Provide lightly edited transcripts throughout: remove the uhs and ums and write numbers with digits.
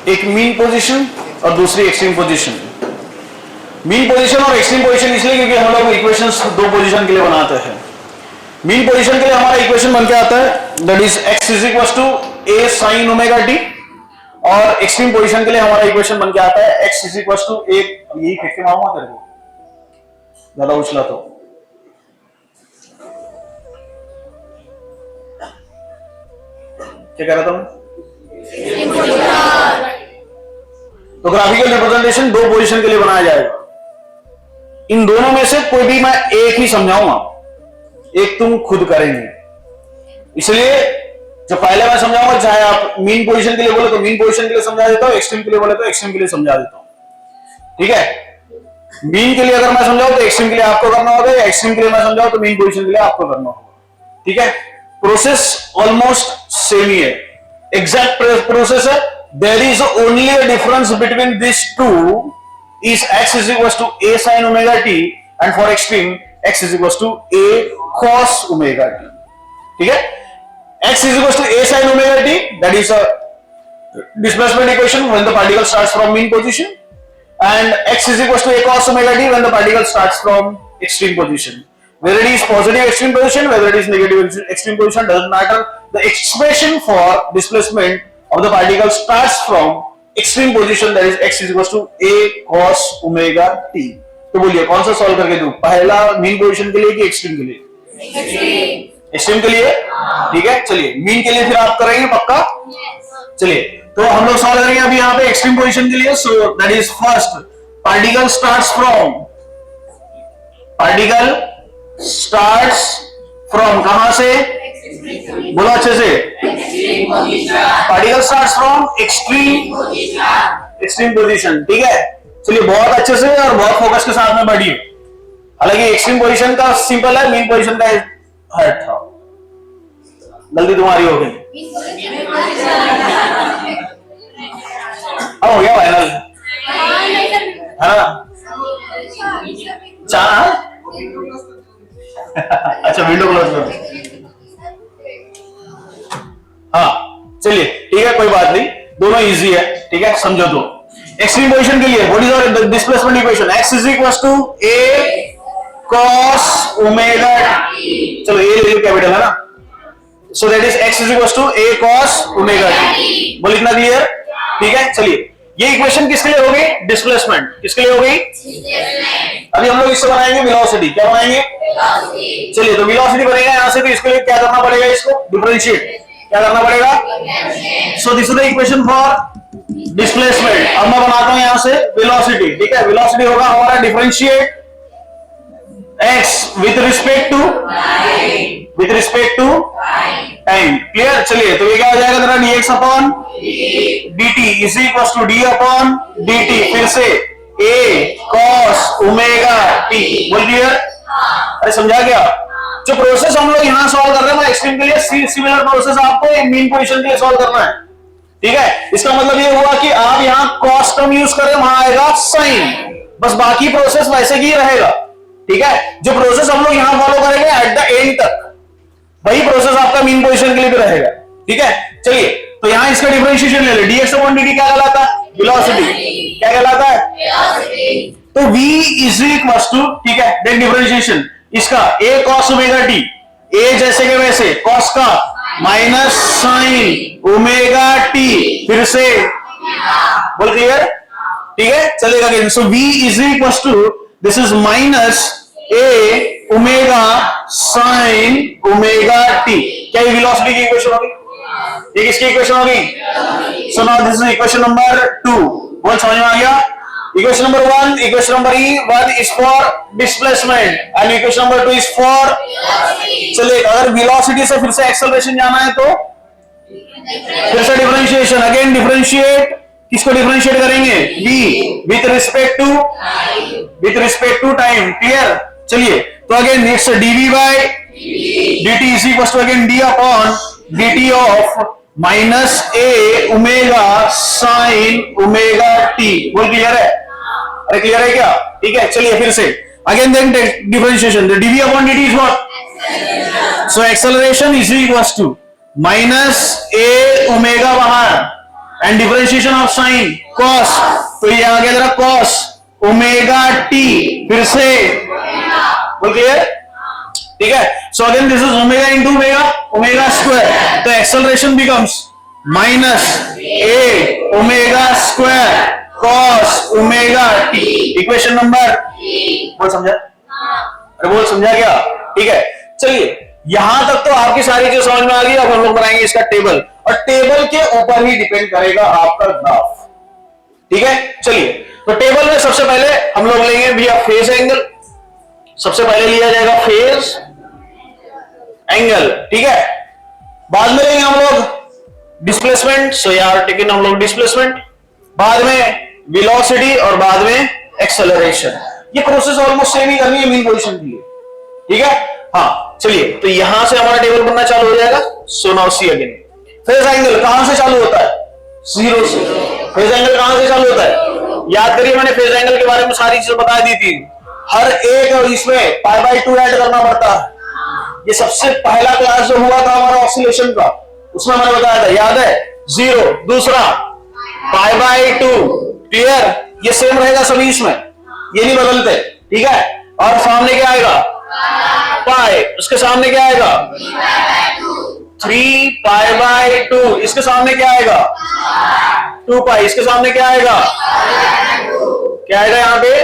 एक mean position और दूसरी एक्सट्रीम पोजीशन। मीन पोजीशन और एक्सट्रीम पोजीशन इसलिए क्योंकि हम लोग इक्वेशंस दो पोजीशन के लिए बनाते हैं। मीन पोजीशन के लिए हमारा इक्वेशन बन के आता है that is x is equal to a sin omega t, और एक्सट्रीम पोजीशन के लिए हमारा इक्वेशन बन के आता है x is equal to a, यही फेंक के मारूंगा तेरे को ज्यादा उछला तो क्या कह रहा था मैं? तो ग्राफिकल रिप्रेजेंटेशन दो पोजीशन के लिए बनाया जाएगा। इन दोनों में से कोई भी मैं एक ही समझाऊंगा, एक तुम खुद करेंगे। इसलिए जो पहले मैं समझाऊंगा, चाहे आप मीन पोजीशन के लिए बोले तो मीन पोजीशन के लिए समझा देता हूं, एक्सट्रीम के लिए बोले तो एक्सट्रीम के लिए समझा देता हूं। ठीक है, मीन के लिए अगर मैं समझाऊं तो एक्सट्रीम के लिए आपको करना होगा, या एक्सट्रीम के लिए मैं समझाऊं तो मीन पोजीशन के लिए आपको करना होगा। ठीक है, प्रोसेस ऑलमोस्ट सेम ही है, एग्जैक्ट प्रोसेस है। There is only a difference between this two is x is equals to a sin omega t, and for extreme x is equals to a cos omega t. ठीक है, x is equals to a sin omega t, that is a displacement equation when the particle starts from mean position, and x is equals to a cos omega t when the particle starts from extreme position. Whether it is positive extreme position, whether it is negative extreme position, doesn't matter. The expression for displacement of the particle starts from extreme position, that is x is equal to a cos omega t। तो बोलिए कौन सा solve करके दूं, पहला mean position के लिए कि एक्सट्रीम के लिए? एक्सट्रीम के लिए। ठीक है, चलिए मीन के लिए फिर आप करेंगे पक्का। चलिए तो हम लोग सॉल्व करेंगे अभी यहाँ पे एक्सट्रीम पोजीशन के लिए। सो that is first particle starts from कहां से, बोलो अच्छे से, particle starts from extreme position. ठीक है, चलिए बहुत अच्छे से और बहुत फोकस के साथ में बढ़िए। हालांकि एक्सट्रीम पोजीशन का सिंपल है, मीन पोजीशन का हार्ड था, गलती तुम्हारी हो गई। अब हो गया फाइनल है ना? चार अच्छा विंडो क्लोज करो। हाँ चलिए ठीक है, कोई बात नहीं, दोनों इजी है। ठीक है, समझो तो एक्सट्रीम पोजीशन के लिए what is our displacement equation, x is equal to a cos omega t। चलो ये ले लो कैपिटल है ना, so that is x is equal to a cos omega t। बोल इतना क्लियर? ठीक है, चलिए ये इक्वेशन किसके लिए होगी, डिस्प्लेसमेंट किसके लिए होगी? अभी हम लोग इससे बनाएंगे वेलोसिटी। क्या बनाएंगे? चलिए तो वेलोसिटी बनेगा यहां से, तो इसके लिए क्या करना पड़ेगा, इसको डिफरेंशिएट क्या करना पड़ेगा। So this is the equation for displacement. अब मैं बनाता हूं यहां से वेलोसिटी। ठीक है, वेलोसिटी होगा हमारा differentiate x with respect to time. Clear? चलिए तो ये क्या हो जाएगा तेरा dx upon dt is equal to d upon dt, फिर से a cos ओमेगा t। बोल क्लियर? अरे समझा क्या? जो प्रोसेस हम लोग यहां सॉल्व कर रहे हैं एक्सट्रीम के लिए, सिमिलर प्रोसेस आपको मीन पोजीशन के लिए सॉल्व करना है। ठीक है, इसका मतलब ये हुआ कि आप यहां कॉस टर्म यूज करें, वहां आएगा साइन, बस बाकी प्रोसेस वैसे ही रहेगा। ठीक है, जो प्रोसेस हम लोग यहां फॉलो करेंगे एट द एंड तक, वही प्रोसेस आपका मीन पोजीशन के लिए भी रहेगा। ठीक है, चलिए तो यहां इसका डिफरेंशिएशन ले ले, dx अपॉन dt क्या कहलाता है? वेलोसिटी। क्या कहलाता है? तो v इज इक्वल टू, ठीक है, देन डिफरेंशिएशन इसका a cos omega t, a जैसे के वैसे cos का माइनस साइन ओमेगा t, फिर से बोल क्लियर? ठीक है, चलेगा again. So v is equal to, this is minus a omega sine omega t। क्या ये वेलोसिटी की इक्वेशन होगी? ये किसकी इक्वेशन होगी? So now this is equation number 2। बोल समझ में आ गया? Equation number 1, equation number 1 is for displacement and equation number 2 is for चलिए अगर velocity से फिर से acceleration जाना है तो फिर से differentiation, again differentiate, किसको differentiate करेंगे? v with respect to time। clear? चलिए तो again next dv by dt is equal to again d upon dt of minus a omega sine omega t। बोल क्लियर है? अरे क्लियर है क्या? ठीक है, चलिए फिर से again then differentiation, dv upon dt is what? So acceleration is equal to minus a omega बाहर and differentiation of sine cos, तो ये आ गया जरा कॉस ओमेगा टी, फिर से बोल क्लियर, ठीक है। So again this is omega into omega, omega square, तो acceleration becomes minus a omega square cos omega t, equation number, बोल समझा, अरे बोल समझा क्या, ठीक है। चलिए यहां तक तो आपकी सारी चीज समझ में आ गई। अब हम लोग बनाएंगे इसका टेबल, और टेबल के ऊपर ही डिपेंड करेगा आपका ग्राफ, ठीक है। चलिए तो टेबल में सबसे पहले हम लोग लेंगे भैया फेज एंगल, सबसे पहले लिया जाएगा फेज एंगल, ठीक है। बाद में लेंगे हम लोग डिस्प्लेसमेंट, सो यार टेकन हम लोग डिस्प्लेसमेंट, बाद में वेलोसिटी और बाद में एक्सेलरेशन। ये प्रोसेस ऑलमोस्ट सेम ही करनी है मीन पोजीशन के लिए, ठीक है। हाँ चलिए तो यहां से हमारा टेबल बनना चालू हो जाएगा। So now see again, phase angle कहां से चालू होता है, जीरो से। फेज एंगल कहां से चालू होता है, याद करिए मैंने फेज एंगल के बारे में सारी चीजें बता दी थी। हर एक इसमें पाई बाय 2 ऐड करना पड़ता है। ये सबसे पहला क्लास जो हुआ था हमारा ऑसिलेशन का, उसमें मैंने बताया था, याद है, जीरो, दूसरा पाई बाय 2, क्लियर, ये सेम रहेगा सभी इसमें, ये नहीं बदलते, ठीक है। और सामने क्या आएगा, पाई, उसके सामने क्या आएगा, 3 पाई बाय 2, इसके सामने क्या आएगा, 2 पाई, इसके सामने क्या आएगा, क्या आएगा यहाँ पे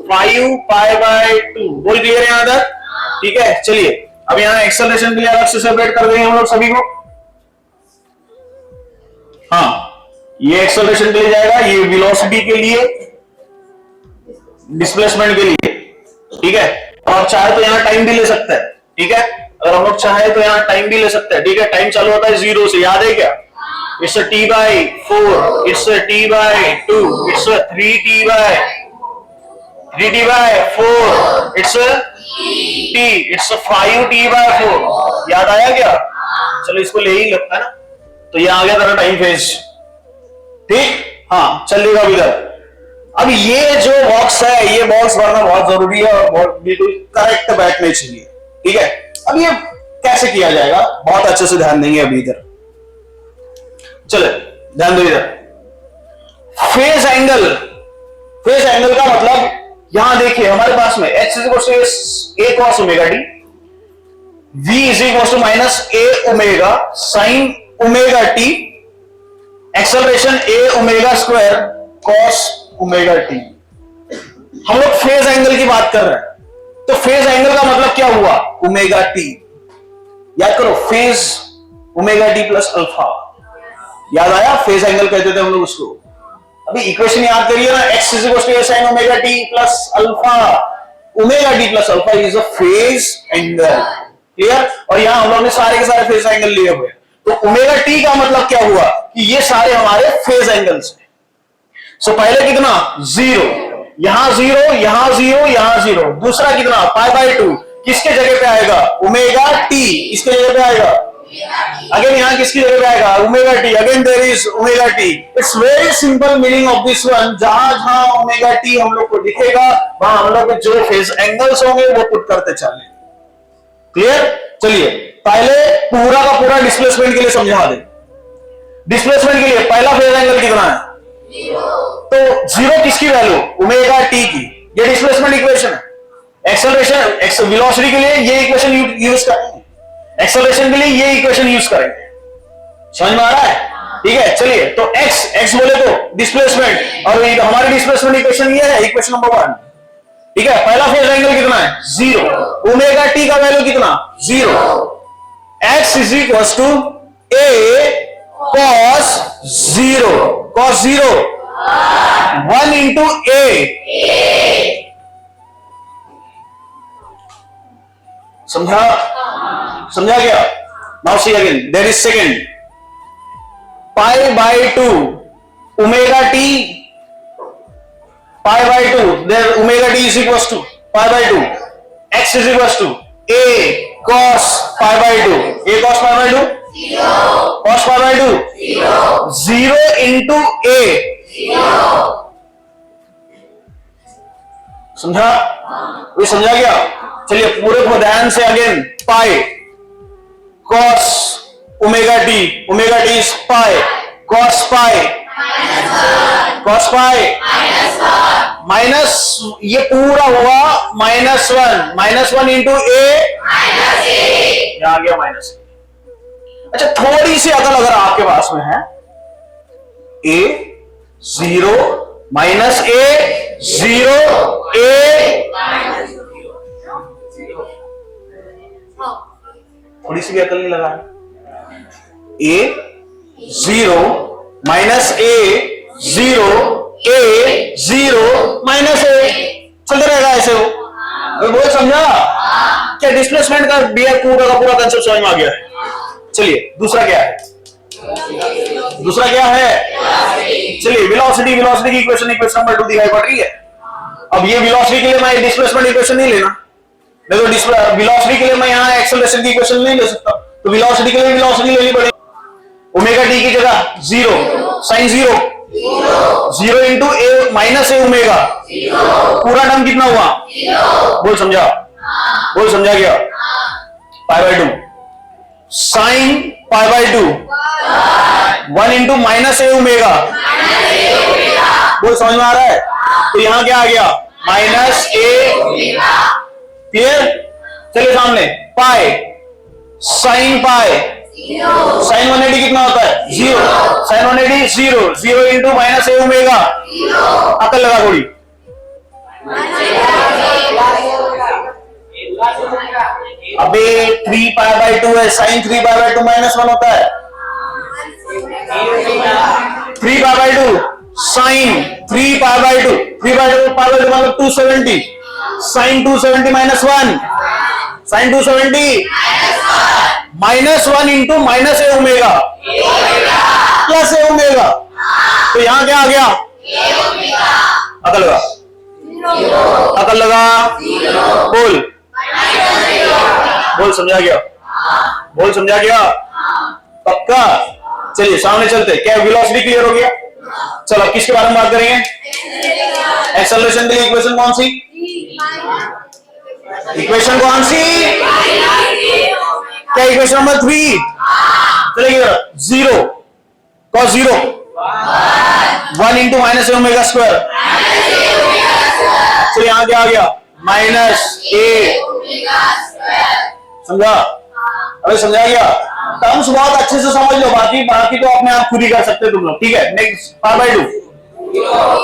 5 पाई बाय 2, बोल क्लियर है यहां तक, ठीक है। चलिए अब यहाँ एक्सेलरेशन के लिए अलग से सेपरेट कर देंगे हम लोग सभी को। हाँ ये एक्सेलरेशन के लिए जाएगा, ये वेलोसिटी के लिए, डिस्प्लेसमेंट के लिए, ठीक है। और चाहे तो यहाँ टाइम भी ले सकते हैं, ठीक है। अगर हम लोग चाहे तो यहाँ टाइम भी ले सकते हैं, ठीक है। टाइम चालू होता है 0 से, याद है क्या, it's T by 4, it's T by 2, it's 3t by 4, it's t, it's 5t by 4, याद आया क्या, चलो इसको ले ही लगता है ना। तो ये आ गया तेरा टाइम फेज, ठीक, हाँ चलेगा इधर। अब ये जो बॉक्स है, ये बॉक्स भरना बहुत जरूरी है और बहुत बिल्कुल करेक्ट बैठने चाहिए, ठीक है। अब ये कैसे किया जाएगा, बहुत अच्छे से ध्यान देंगे अभी इधर, चले ध्यान दो इधर। फेज एंगल, फेज एंगल का मतलब यहां देखिए हमारे पास में h a cos omega t, v is equal to minus a omega sine omega t, acceleration a omega square cos omega t। हम लोग फेज एंगल की बात कर रहे हैं, तो फेज एंगल का मतलब क्या हुआ, ओमेगा t, याद करो, phase omega t plus alpha, याद आया, फेज एंगल कहते थे हम लोग उसको। अभी इक्वेशन याद करिए ना, x is equal to a sin omega t plus alpha, omega t plus alpha is a phase angle, clear. और यहां हम लोगों ने सारे के सारे फेज एंगल लिए हुए, तो ओमेगा t का मतलब क्या हुआ कि ये सारे हमारे फेज एंगल्स हैं। सो पहले कितना, 0, यहां 0, यहां 0, यहां 0, दूसरा कितना, पाई बाय 2, किसके जगह पे आएगा, ओमेगा t, इसके जगह पे आएगा, अगेन यहां किसकी जगह पे आएगा, omega T, again there is omega T. It's very simple meaning of this one, जहां जहां ओमेगा टी हम लोग को दिखेगा वहां हम लोग जो फेज एंगल्स होंगे वो पुट करते चलेंगे, क्लियर। चलिए पहले पूरा का पूरा डिस्प्लेसमेंट के लिए समझा दे। डिस्प्लेसमेंट के लिए पहला फेज एंगल कितना है, तो 0 किसकी वैल्यू, ओमेगा टी की, ये डिस्प्लेसमेंट इक्वेशन है। एक्सेलरेशन वेलोसिटी के लिए ये इक्वेशन यूज करेंगे, एक्सेलरेशन के लिए ये इक्वेशन यूज करेंगे, समझ में आ रहा है, ठीक है। चलिए तो x बोले तो डिस्प्लेसमेंट, और हमारी डिस्प्लेसमेंट इक्वेशन ये है, इक्वेशन नंबर 1, ठीक है। पहला फेज एंगल कितना है, 0, ओमेगा टी का वैल्यू कितना, 0, x is equal to a cos 0, cos 0 1 into a, समझा, समझा क्या। Now see again, there is second, pi by 2 omega T, pi by 2, there omega T is equal to pi by 2, x is equal to a cos pi by 2, a cos pi by 2, cos pi by 2, 0 into a, समझा, ये समझा क्या। चलिए पूरे को ध्यान से, again pi cos omega T is pi, cos pi minus ये पूरा हुआ -1 इंटू ए आ गया माइनस। अच्छा थोड़ी सी अकल अगर आपके पास में है, ए 0 माइनस ए 0 ए, थोड़ी सी भी अकल नहीं लगा, ए 0 माइनस ए 0 ए 0 माइनस ए, चलते रहेगा ऐसे। वो समझा क्या? डिस्प्लेसमेंट का पूरा का पूरा कंसेप्ट समझ में आ गया है। चलिए दूसरा क्या है? चलिए वेलोसिटी की इक्वेशन नंबर 2 दिखाई पड़ रही है। अब ये वेलोसिटी के लिए मैं डिस्प्लेसमेंट इक्वेशन नहीं लेना, नहीं तो वेलोसिटी के लिए मैं यहाँ एक्सेलरेशन की इक्वेशन नहीं ले सकता, तो वेलोसिटी के लिए वेलोसिटी लेनी पड़ेगी। ओमेगा टी की जगह 0 sign 0 into A minus a omega, पूरा टर्म कितना हुआ? बोल समझा क्या? π/2 sign π/2 1 into minus a omega, बोल समझ में आ रहा है? तो यहां क्या आ गया? माइनस ए, क्लियर? चलिए सामने पाई साइन 180 कितना होता है? 0 sign 180 0 into minus a omega, अकल लगा थोड़ी। अबे 3π/2 है, साइन 3π/2 -1 होता है। 3π/2 साइन 3π/2 मतलब 270, sign 270 -1 sign 270 -1 into minus a omega plus a omega, तो यहां क्या आ गया? अकल लगा बोल समझा गया? पक्का? चलिए सामने चलते। क्या वेलोसिटी क्लियर हो गया? चलो अब किसके बारे में बात करेंगे? एक्सेलरेशन के लिए इक्वेशन कौन सी? क्या इक्वेशन नंबर 3? चलिए 0 cos 0 1 into minus a omega square, चलिए यहां क्या आ गया? माइनस ए, समझा? अरे समझा गया? टर्म्स बहुत अच्छे से समझ लो, बाकी तो अपने आप खुद ही कर सकते हो तुम लोग, ठीक है? नेक्स्ट π/2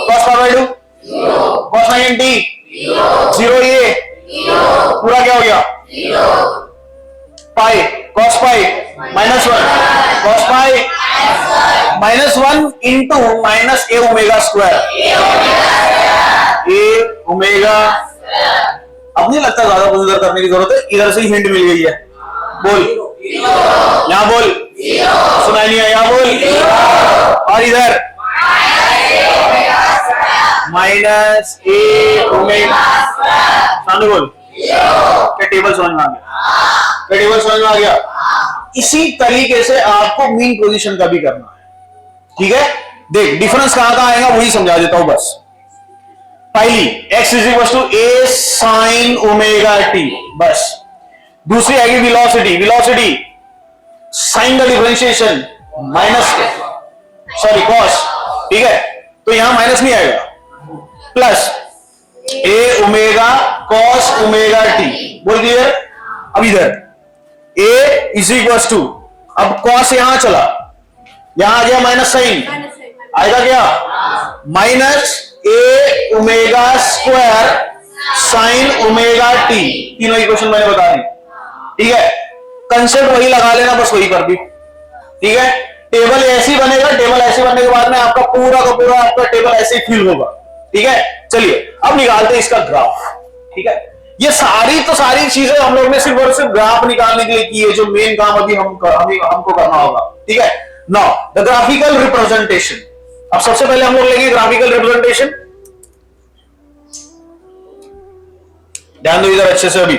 cos π/2 cos 90 0 ये पूरा क्या हो गया? पाई cos pi -1 cos pi -1 into minus a omega square, A omega. अब नहीं लगता ज्यादा कुछ इधर करने की जरूरत है, इधर से ही हिंट मिल गई है। बोल यहां बोल, सुनाई नहीं है? यहां बोल, और इधर माइनस ए ओमेगा, सामने बोल। क्या टेबल समझ में आ गया? इसी तरीके से आपको मीन पोजीशन का भी करना है, ठीक है? देख डिफरेंस कहां आएगा वही समझा देता हूं बस। पहली x a sin omega t, बस। दूसरी आएगी वेलोसिटी साइन का डिफरेंशिएशन कॉस, ठीक है? तो यहां माइनस नहीं आएगा, plus a omega cos omega t, बोल दिए? अब इधर ए इज इक्वल टू, अब कॉस यहां चला, यहां आ गया माइनस साइन, आएगा क्या? Minus a omega square sine omega t, तीनों इक्वेशन मैंने बता दी, ठीक है? कंसेप्ट वही लगा लेना बस, वही कर दी, ठीक है? टेबल ऐसी बनेगा, टेबल ऐसे बनने के बाद में आपका पूरा का पूरा आपका टेबल ऐसे ही फिल होगा, ठीक है? चलिए अब निकालते हैं इसका ग्राफ, ठीक है? ये सारी चीजें हम लोग ने सिर्फ और सिर्फ ग्राफ निकालने के लिए की है, जो मेन काम अभी हमको करना होगा, ठीक है? Now the graphical representation. अब सबसे पहले हम लोग लेंगे ग्राफिकल रिप्रेजेंटेशन, ध्यान दो इधर अच्छे से। अभी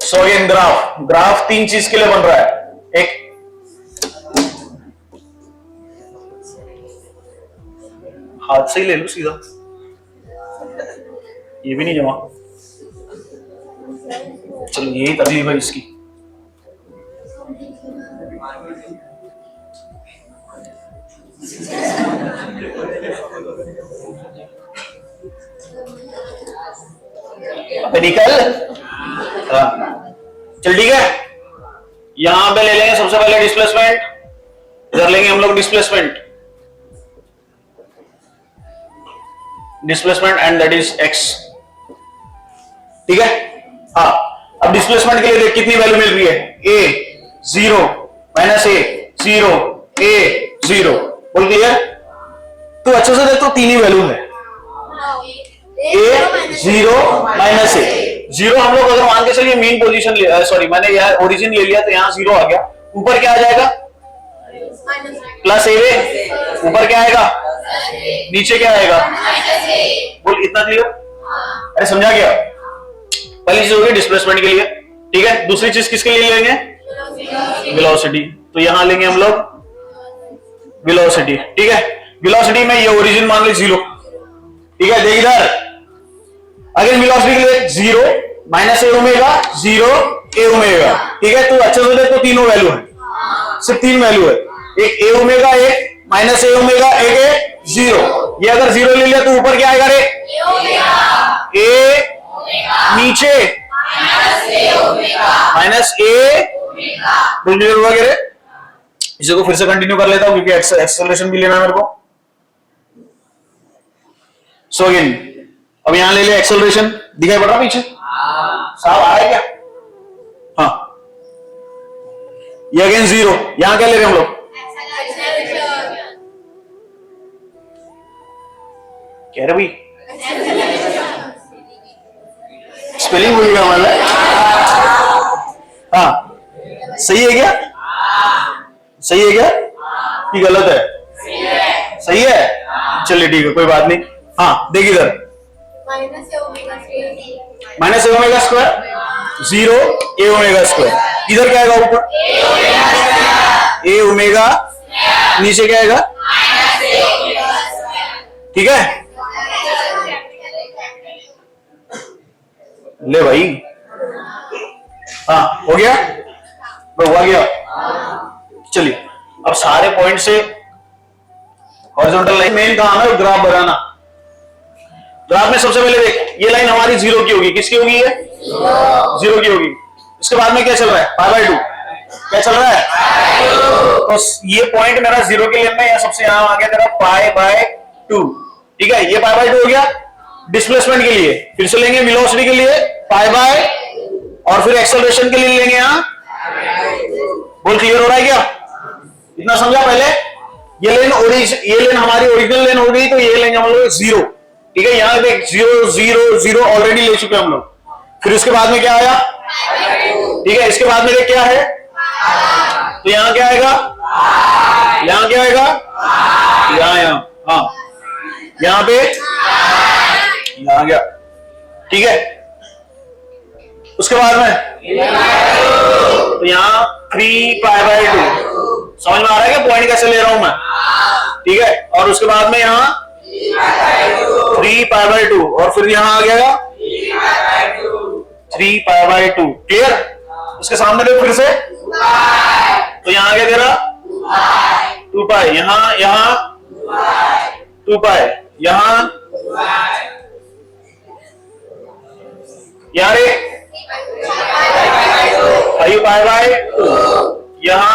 सो अगेन ग्राफ 3 चीज के लिए बन रहा है। एक हाथ से ही ले लो सीधा, ये भी नहीं जमा, चलो यही तकलीफ है इसकी। अबे निकल। हाँ। चल ठीक है, यहां पे ले लेंगे सबसे पहले डिस्प्लेसमेंट, इधर लेंगे हम लोग displacement and that is x. ठीक है, हाँ। अब डिस्प्लेसमेंट के लिए देख कितनी वैल्यू मिल रही है, ए 0 माइनस ए 0 ए 0। बोल क्लियर? तो अच्छे से देख, तो तीन ही वैल्यू है, ए 0 माइनस ए 0। हम लोग अगर मान के चलिए मेन पोजीशन सॉरी मैंने यहाँ ओरिजिन ले लिया तो यहाँ 0 आ गया, ऊपर क्या आ जाएगा प्लस ए, ऊपर क्या आएगा नीचे क्या आएगा। बोल इतना क्लियर? अरे समझा क्या? पहली चीज होगी डिस्प्लेसमेंट के लिए, ठीक है। दूसरी चीज किसके लिए लेंगे, वेलोसिटी। तो यहां लेंगे हम लोग वेलोसिटी, ठीक है। वेलोसिटी में ये ओरिजिन मान ली 0, ठीक है। देख इधर, अगर वेलोसिटी के लिए 0 minus a omega 0 A omega, ठीक है। तो अच्छे से देखो तीनों वैल्यू है, सिर्फ तीन वैल्यू है, एक ए ओमेगा एक माइनस ए ओमेगा एक है 0। ये अगर 0 ले लिया तो ऊपर क्या आएगा रे, ए नीचे माइनस ए वगैरह। इसे को फिर से कंटिन्यू कर लेता हूं क्योंकि एक्सेलरेशन भी लेना है मेरे को। सो अगेन अब यहां ले लिया एक्सेलरेशन, दिखाई पड़ रहा पीछे साफ आ रहा है क्या? हाँ, ये अगेन 0, यहां क्या ले रहे हैं हम लोग, कह रहे भाई स्पेलिंग भूल गया मतलब। हाँ सही है क्या, सही है क्या कि गलत है? सही है, चलिए ठीक है कोई बात नहीं। हाँ देख इधर, minus a omega square 0 A omega square, इधर क्या आएगा ऊपर ए ओमेगा, नीचे क्या आएगा, ठीक है। ले भाई, हाँ हो गया, तो हुआ गया। चलिए अब सारे पॉइंट से हॉरिजॉन्टल लाइन, मेन काम है ग्राफ बनाना। ग्राफ में सबसे पहले देख, ये लाइन हमारी 0 की होगी, किसकी होगी, ये 0 की होगी। इसके बाद में क्या चल रहा है, π/2, क्या चल रहा है, तो ये पॉइंट मेरा 0 के लिए में सबसे यहां आ गया तेरा π/2, ठीक है। ये π/2 हो गया डिस्प्लेसमेंट के लिए। फिर से लेंगे वेलोसिटी के लिए π/, और फिर एक्सेलरेशन के लिए लेंगे यहां। बोल क्लियर हो रहा है क्या? इतना समझा पहले? ये लेन हमारी ओरिजिनल लेन हो गई, तो ये लेंगे हम लोग 0, ठीक है। यहां देख 0 0 0 ऑलरेडी ले चुके हम लोग। फिर उसके बाद में क्या आया, ठीक है। इसके बाद में देख क्या है, तो यहां क्या आएगा, यहां क्या आएगा, यहां हाँ यहां पे यहां गया, ठीक है। उसके बाद में तो यहां 3π/2, समझ में आ रहा है क्या पॉइंट कैसे ले रहा हूं मैं, ठीक है। और उसके बाद में यहां 3π/2, और फिर यहां आ गया 3π/2, क्लियर। उसके सामने देखो फिर से, तो यहां आ गया तेरा 2π, यहां 2π, यहां रे 5π/2, यहां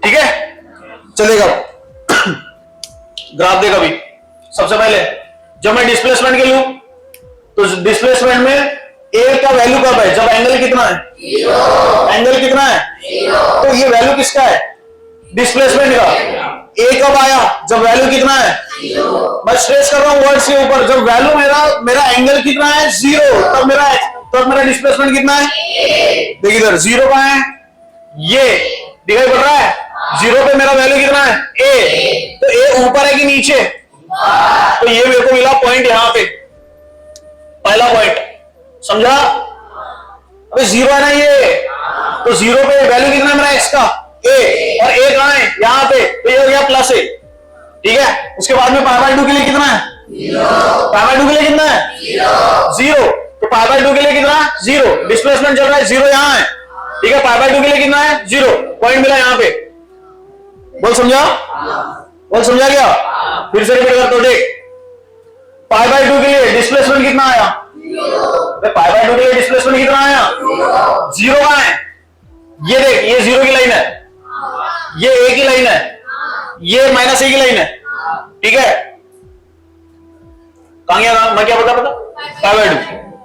ठीक है। चलेगा ग्राफ देगा अभी। सबसे पहले जब मैं डिस्प्लेसमेंट के लूं, तो डिस्प्लेसमेंट में ए का वैल्यू कब है, जब एंगल कितना है, 0। एंगल कितना है, 0। तो ये वैल्यू किसका है, डिस्प्लेसमेंट का। ए कब आया, जब वैल्यू कितना है, 0। मैं स्ट्रेस कर रहा हूं वर्ड्स के ऊपर, जब वैल्यू मेरा एंगल कितना है 0, तब मेरा डिस्प्लेसमेंट कितना है, देखिए इधर 0 कहां है, ये दिखाई पड़ रहा है, 0 पे मेरा वैल्यू कितना है, ए। तो ए ऊपर है कि नीचे, तो ये मेरे को मिला पॉइंट यहां पे, पहला पॉइंट, समझा। अबे 0 है ना ये, तो 0 पे वैल्यू कितना है मेरा एक्स का, ए, और ए कहां है, यहां पे, तो ये हो गया प्लस ए, ठीक है। उसके बाद में π/2 के लिए कितना है, 0। π/2 के लिए कितना है, 0। तो π/2 के लिए कितना, 0। डिस्प्लेसमेंट चल रहा है 0, यहां है, ठीक है, पाई बाय 2 के लिए कितना है 0, पॉइंट मिला यहाँ पे। बोल समझा? बोल समझा क्या? फिर से रिपीट करता हूं, देख पाई बाय 2 के लिए डिस्प्लेसमेंट कितना आया? पाई बाय 2 के लिए डिस्प्लेसमेंट कितना आया? 0 कहां है? ये देख, ये 0 की लाइन है, ये A की लाइन है, ये -A की लाइन है, ठीक है। कहां गया? मैं क्या बता पाई बाय 2,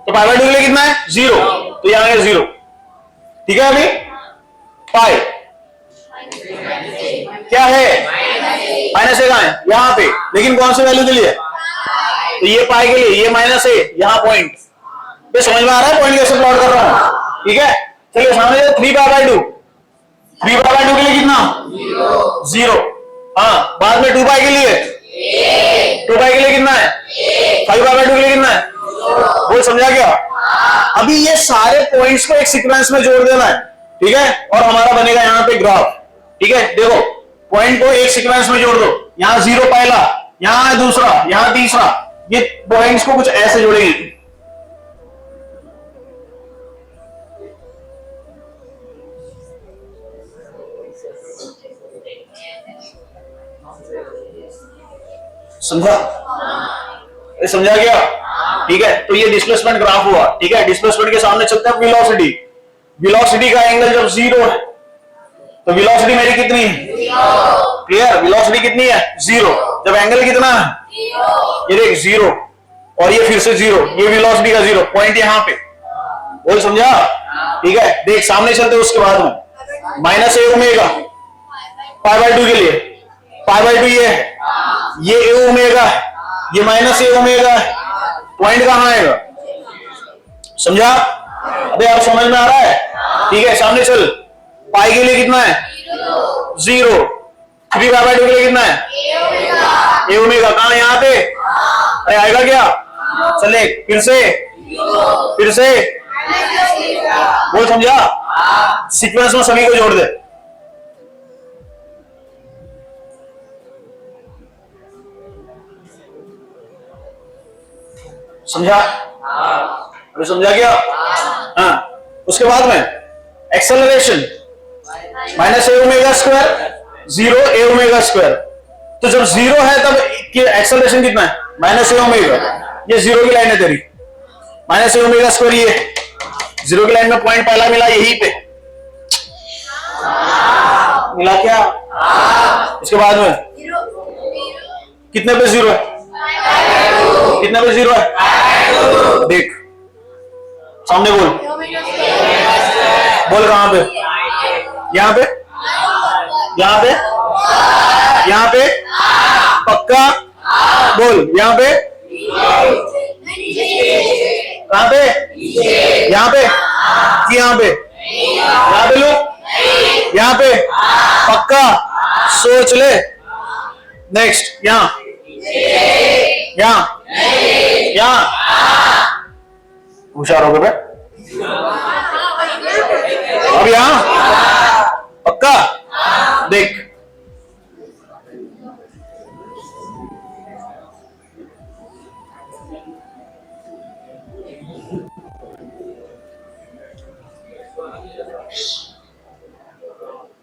तो पाई बाय 2 के लिए कितना है 0, तो यहां है 0, ठीक है। अभी पाई क्या है? -A कहां है? यहां पे, लेकिन कौन से वैल्यू के लिए? तो ये पाई के लिए, ये -A, यहां पॉइंट। ये समझ में आ रहा है पॉइंट कैसे प्लॉट कर रहा हूं? ठीक है, चलिए सामने 3 पाई बाय 2, 3 पाई बाय 2 के लिए कितना 0। हाँ, बाद में 2 पाई के लिए 2 पाई के लिए कितना है 5 पाई बाय 2 के लिए कितना है? वो समझा क्या? अभी ये सारे पॉइंट्स को एक सीक्वेंस में जोड़ देना है, ठीक है, और हमारा बनेगा यहाँ पे ग्राफ। ठीक है, देखो पॉइंट को एक सीक्वेंस में जोड़ दो, यहाँ 0 पहला, यहाँ है दूसरा, यहाँ तीसरा, ये पॉइंट्स को कुछ ऐसे जोड़ेंगे। समझा? समझा गया? ठीक है, तो ये डिस्प्लेसमेंट ग्राफ हुआ। ठीक है, डिस्प्लेसमेंट के सामने चलता है वेलोसिटी। वेलोसिटी का एंगल जब 0 है तो वेलोसिटी मेरी कितनी है? क्लियर? वेलोसिटी कितनी है? 0। जब एंगल कितना है? ये देख 0 और ये फिर से 0, ये वेलोसिटी का 0, पॉइंट यहां पे। बोल समझा? ठीक है, देख सामने चलते उसके बाद में -A ओमेगा पाई बाय 2 के लिए, पाई बाय 2 ये है, ये A ओमेगा है, ये -A ओमेगा है, पॉइंट कहां आएगा? समझा? अबे आप समझ में आ रहा है? ठीक है, सामने चल, पाई के लिए कितना है 0, 3 पाई बाय 2 के लिए कितना है A ओमेगा, कहां? यहां पे। अरे आएगा क्या? चले फिर से बोल समझा? सीक्वेंस में सभी को जोड़ दे। समझा? अभी समझा क्या? हाँ, उसके बाद में acceleration -A omega square 0 A omega square. तो जब 0 है तब एक्सेलरेशन कितना है? -A omega. ये 0 की लाइन है तेरी, -A ओमेगा स्क्वायर, ये 0 की लाइन में पॉइंट पहला मिला यहीं पे, मिला क्या? इसके बाद में कितने पे 0 है? कितने पे 0 है? देख सामने बोल, बोल कहां पे? यहां पे, यहां पे, यहां पे, पक्का बोल, यहां पे, कहां पे? यहां पे कि यहां पे? यहां पे लो, यहां पे, पक्का सोच ले। नेक्स्ट, यहां, यहां, यहां, होशियार हो गए। अब यहां पक्का देख,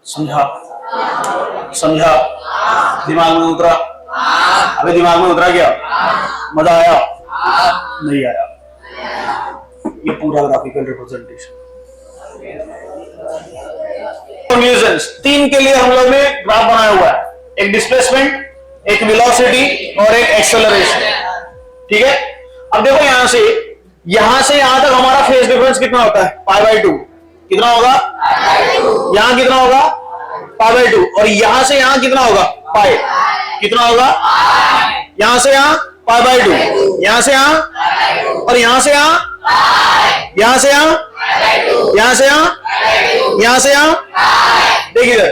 समझा? समझा? दिमाग में उतरा? अबे दिमाग में उतरा क्या? मजा आया? नहीं आया? ये पूरा ग्राफिकल रिप्रेजेंटेशन। कंक्लूजन्स 3 के लिए हम लोग ने ग्राफ बनाया हुआ है, एक डिस्प्लेसमेंट, एक वेलोसिटी और एक एक्सेलरेशन। ठीक है, अब देखो यहां से यहां तक हमारा फेज डिफरेंस कितना होता है? पाई बाय 2। कितना होगा? यहां कितना होगा? पाई बाय 2। और यहां से यहां कितना होगा? पाई। कितना होगा? यहां से यहां पाई बाय 2, यहां से यहां, और यहां से यहां, यहां से यहां, यहां से यहां, यहां से यहां। देखिए इधर,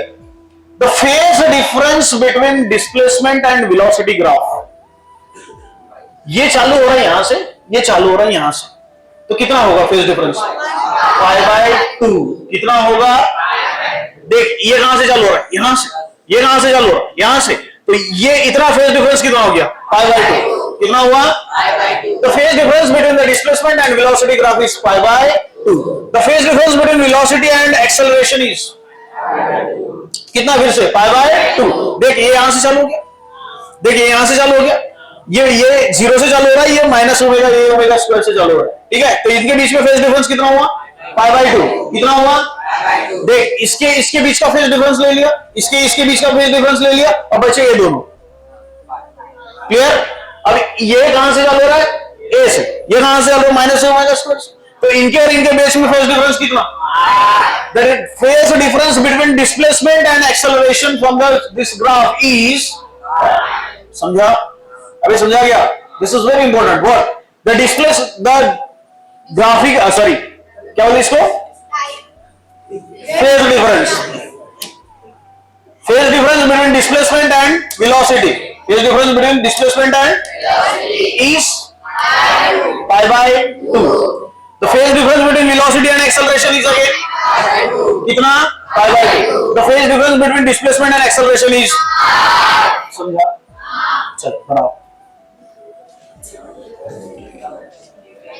the phase difference between displacement and velocity graph, ये चालू हो रहा है यहां से, ये चालू हो रहा है यहां से, तो कितना होगा फेज डिफरेंस? Pi by 2। कितना होगा? देख ये कहां से चालू हो रहा है? यहां से। ये कहां से चालू हो रहा है? यहां से। तो ये इतना फेज डिफरेंस कितना हो गया? पाई बाय 2। कितना हुआ? The phase difference between the displacement and velocity graph is pi by 2. The phase difference between velocity and acceleration is कितना? फिर से pi by 2. देखिए ये यहां से चालू हो गया, देखिए यहां से चालू हो गया, ये 0 से चालू हो रहा है, ये minus omega A omega square से चालू हो रहा है, ठीक है? तो इनके बीच में फेज डिफरेंस कितना हुआ? Pi by 2. कितना हुआ? देख, इसके बीच का फेज डिफरेंस ले लिया, इसके बीच का फेज डिफरेंस ले लिया, और बचे ये दोनों. क्लियर? अब ये कहां से चालू हो रहा है? ए से. ये कहां से चालू हो? Minus omega square. तो इनके और इनके बीच में फेज डिफरेंस कितना? That phase difference between displacement and acceleration from this graph is, समझा? अभी समझा गया? This is very important. What? The graphic, sorry क्या बोलते इसको? Phase difference. Phase difference between displacement and velocity. Phase difference between displacement and is pi by 2. The phase difference between velocity and acceleration is again कितना? पाई by 2. The phase difference between displacement and acceleration is, समझा? चल बनाओ.